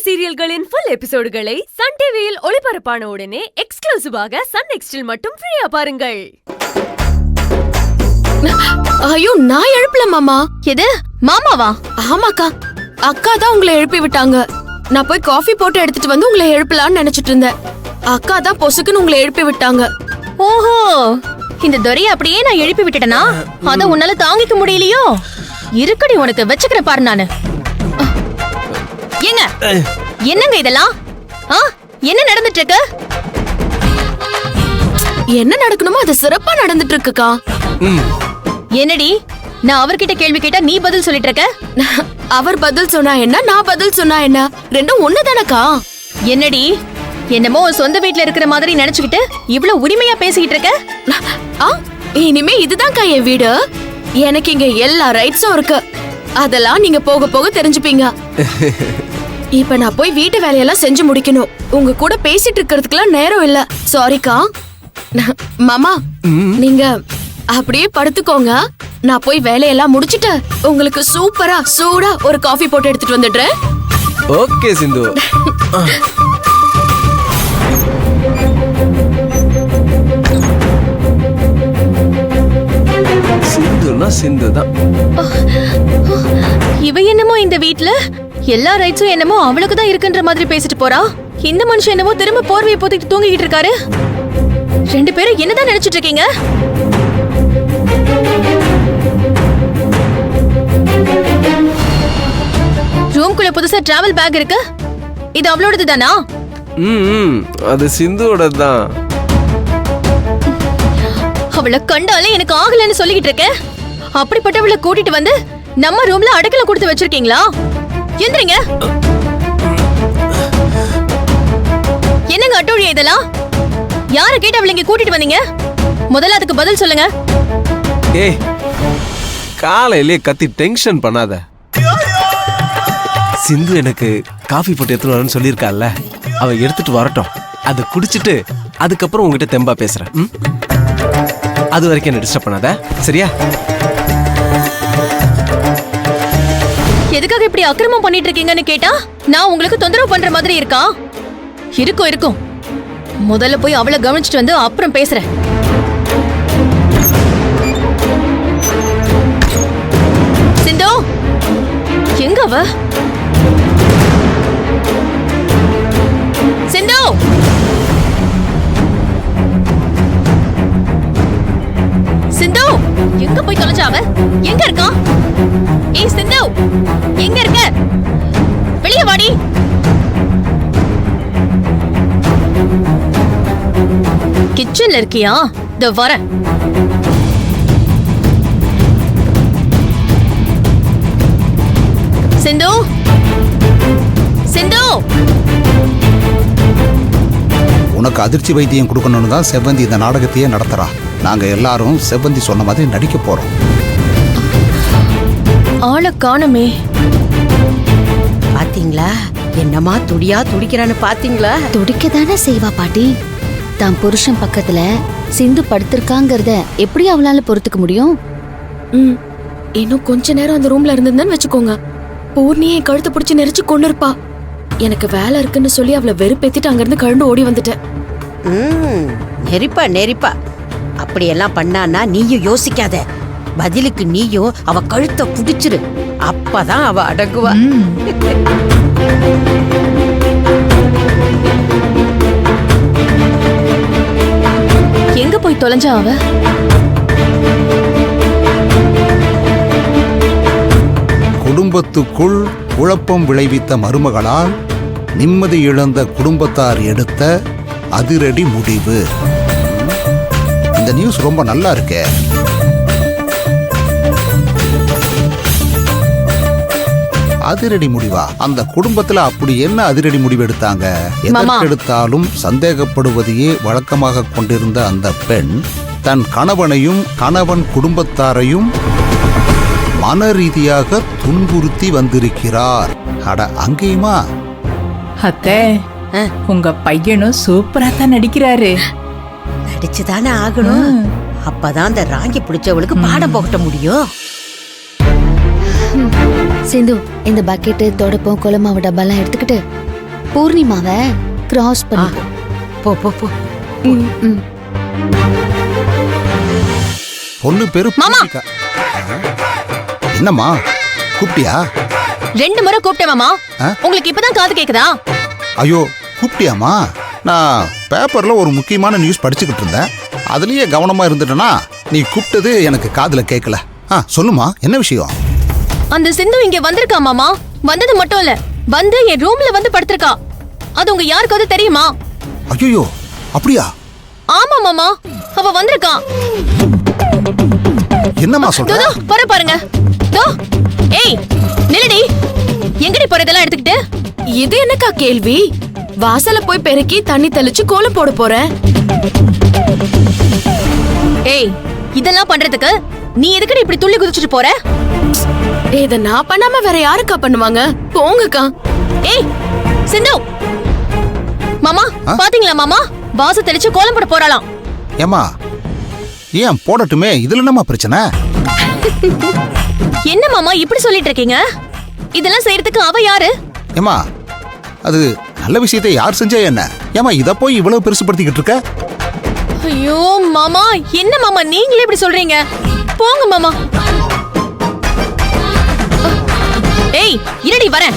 சீரியல்களின் full எபிசோடுகளை Sun டிவியில் ஒளிபரப்பான உடனே எக்ஸ்க்ளூசிவாக சன் நெக்ஸ்டில் மட்டும் ஃப்ரீயா பாருங்கள். ஐயோ, நான் எழுப்பல மாமா. எது மாமாவா? ஆமாக்கா, அக்கா தான் உங்களை எழுப்பி விட்டாங்க. நான் போய் காஃபி போட்டு எடுத்துட்டு வந்து உங்களை எழுப்பலான்னு நினைச்சிட்டு இருந்தேன். அக்கா தான் பொசுக்குன்னு உங்களை எழுப்பி விட்டாங்க. ஓஹோ, இந்த துரைய அப்படியே நான் எழுப்பி விட்டுட்டேனா? அத உன்னால தாங்கிக்க முடியலையோ? இருக்கடி, உனக்கு வச்சுக்கிற பாரு நானு. ஏங்க, என்னங்க இதெல்லாம்? என்ன நடந்துட்டு இருக்கு? என்ன நடக்கணுமோ அது சிறப்பா நடந்துட்டு இருக்குக்கா. என்னடி, நான் அவர்கிட்ட கேள்வி கேட்டா நீ பதில் சொல்லிட்டு இருக்க? அவர் பதில் சொன்னா என்ன, நான் பதில் சொன்னா என்ன, ரெண்டும் ஒண்ணுதானக்கா. என்னடி, என்னமோ சொந்த வீட்ல இருக்கிற மாதிரி நினைச்சுக்கிட்டு இவ்வளவு உரிமையா பேசிக்கிட்டு இருக்க? இனிமே இதுதான்க்கா என் வீடு. எனக்கு இங்க எல்லா ரைட்ஸும் இருக்கு. அதெல்லாம் நீங்க போக போக தெரிஞ்சுப்பீங்க. இப்ப நான் போய் வீட்டு வேலையெல்லாம் செஞ்சு முடிக்கணும். உங்க கூட பேசிட்டு இருக்கிறதுக்குலாம் நேரம் இல்ல. சாரிக்கா. மாமா, நீங்க அப்படியே படுத்துக்கோங்க. நான் போய் வேலையெல்லாம் முடிச்சிட்டு உங்களுக்கு சூப்பரா சூடா ஒரு காஃபி போட்டு எடுத்துட்டு வந்துடுறேன். ஓகே சிந்து. சிந்துனா சிந்து தான். இவ என்னமோ இந்த வீட்ல எல்லா ரைட்ஸும் என்னமோ அவளுக்கு தான் இருக்குன்ற மாதிரி பேசிட்டு போறா. இந்த மனுஷன் என்னமோ திரும்ப போர்வையை போத்திட்டு தூங்கிட்டு இருக்காரு. ரெண்டு பேரும் என்னதான் நினைச்சிட்டு இருக்கீங்க? ரூம்குள்ள புதுசா டிராவல் பேக் இருக்கு. இது அவளோடது தானா? அது சிந்துவோட தான். அவளை கண்டாலே எனக்கு ஆகலன்னு சொல்லிக்கிட்டு இருக்க. அப்படிப்பட்டவளை கூட்டிட்டு வந்து நம்ம ரூம்ல அடக்கலம் கொடுத்து வச்சிருக்கீங்களா? எந்திரிங்க. என்னங்க அட்டூழியம் இதெல்லாம்? யார கேட்டு அவளை இங்க கூட்டிட்டு வந்தீங்க? முதல்ல அதுக்கு பதில் சொல்லுங்க. ஏய், காலையிலே கத்தி டென்ஷன் பண்ணாத. சிந்து எனக்கு காஃபி போட்டு எடுத்துட்டு வரேன்னு சொல்லியிருக்கால, அவ எடுத்துட்டு வரட்டும். அதை குடிச்சிட்டு அதுக்கப்புறம் உங்ககிட்ட தெம்பா பேசுறேன். அது வரைக்கும் என்ன டிஸ்டர்ப் பண்ணாத, சரியா? எதுக்காக இப்படி அக்கிரமம் பண்ணிட்டு இருக்கீங்கன்னு கேட்டா நான் உங்களுக்கு தொந்தரவு பண்ற மாதிரி இருக்கா? இருக்கும் இருக்கும். முதல்ல போய் அவளை கவனிச்சுட்டு வந்து அப்புறம் பேசுறேன். சிந்து, எங்க அவ? சிந்து, சிந்து, எங்க போய் தொலைஞ்சா அவ? எங்க இருக்கா? ஏய் சிந்து, எங்க இருக்க? வெளிய வாடி. கிச்சன்ல இருக்கியா? இதோ வரேன். சிந்து, சிந்து. உனக்கு அதிர்ச்சி வைத்தியம் கொடுக்கணும்னு தான் செவ்வந்தி இந்த நாடகத்தையே நடத்துறா. நாங்க எல்லாரும் செவ்வந்தி சொன்ன மாதிரி நடிக்க போறோம். ஆளை காணுமே. பாத்தீங்களா என்னமா துடியா துடிக்கிறான்னு? பாத்தீங்களா? துடிக்கதானே செய்வா பாட்டி. தான் புருஷன் பக்கத்துல சிந்து படுத்திருக்காங்கிறத எப்படி அவளால பொறுத்துக்க முடியும்? இன்னும் கொஞ்ச நேரம் அந்த ரூம்ல இருந்ததுன்னு வச்சுக்கோங்க, பூர்ணியை கழுத்து பிடிச்சு நெரிச்சு கொண்டு இருப்பா. எனக்கு வேலை இருக்குன்னு சொல்லி அவளை வெறுப்பேத்திட்டு அங்கிருந்து கழுந்து ஓடி வந்துட்டேன். நெரிப்பா நெரிப்பா. அப்படியெல்லாம் பண்ணானா நீயும் யோசிக்காத. பதிலுக்கு நீயும் அவ கழுத்தை புடிச்சிரு. அப்பதான் அவ அடங்குவா. எங்க போய் தொலைஞ்சா அவ? குடும்பத்துக்குள் குழப்பம் விளைவித்த மருமகளால் நிம்மதி இழந்த குடும்பத்தார் எடுத்த அதிரடி முடிவு. இந்த நியூஸ் ரொம்ப நல்லா இருக்கே. அதிரடி முடிவா? அந்த குடும்பத்துல அப்படி என்ன அதிரடி முடிவு எடுத்தாங்க? எதற்கெடுத்தாலும் சந்தேகப்படுவதையே வழக்கமாக கொண்டிருந்த அந்த பெண் தன் கணவனையும் கணவன் குடும்பத்தாரையும் மன ரீதியாக துன்புறுத்தி வந்திருக்கிறார். அட, அங்கேயுமா? அத்தை, உங்க பையனும் சூப்பரா தான் நடிக்கிறாரு. நடிச்சுதானே ஆகணும். அப்பதான் அந்த ராங்கி பிடிச்சவளுக்கு பாடம் போகட்ட முடியும். சிந்து, இந்த பக்கெட்டு தொடப்பம் குளமாவு டப்பாலாம் எடுத்துக்கிட்டு பூர்ணிமாவை கிராஸ் பண்ணி போ போ போ பொண்ணு பேரு மாமா. பூர்ணிகா. என்னம்மா கூப்பிட்டியா? 2 முறை கூப்பிட்டேன் மாமா. ஆ? உங்களுக்கு இப்பதான் காது கேக்குதா? ஐயோ கூப்பிட்டியாமா? நான் பேப்பர்ல ஒரு முக்கியமான நியூஸ் படிச்சுக்கிட்டு இருந்தேன். அதுலயே கவனமா இருந்துட்டேனா நீ கூப்பிட்டது எனக்கு காதுல கேட்கல. சொல்லுமா, என்ன விஷயம்? அந்த சிந்து இங்க வந்திருக்கா மாமா. வந்தது மட்டும் இல்ல, வந்து என் ரூம்ல வந்து படுத்திருக்கா. அது உங்க யாருக்காவது தெரியுமா? ஐயோ அப்படியா? ஆமா மாமா, அவ வந்திருக்கா. என்னம்மா சொல்ற? தோ வர பாருங்க. தோ ஏய் நில்லடி. எங்கடி போற இதெல்லாம் எடுத்துக்கிட்டு? இது என்னக்கா கேள்வி? வாசல்ல போய் பெருக்கி தண்ணி தெளிச்சு கோலம் போட போறேன். ஏய் இதெல்லாம் பண்றதுக்கு நீ எதுக்குடி இப்படி துள்ளி குதிச்சிட்டு போற? இத நான் பண்ணாம வேற யாருக்கா பண்ணுவாங்க? போங்கக்கா. ஏய் சிந்து மாமா, பாத்தீங்களா மாமா? வாச தெளிச்சு கோலம் போட போறாளாம். ஏமா ஏன் போடட்டுமே, இதுல என்னம்மா பிரச்சனை? என்ன மாமா இப்படி சொல்லிட்டு இருக்கீங்க? இதெல்லாம் செய்யறதுக்கு அவ யாரு? ஏமா அது நல்ல விஷயத்தை யார் செஞ்சா என்ன? ஏமா இத போய் இவ்வளவு பெருசுபடுத்திக்கிட்டு இருக்க? ஐயோ மாமா, என்ன மாமா நீங்களே இப்படி சொல்றீங்க? போங்க மாமா. ஏய் இருடி வரேன்.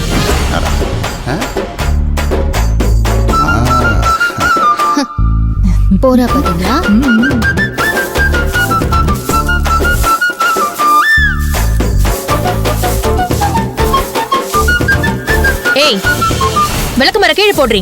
போறா பாத்தீங்களா? ஏய் விளக்கு மர கீழே போடுறி.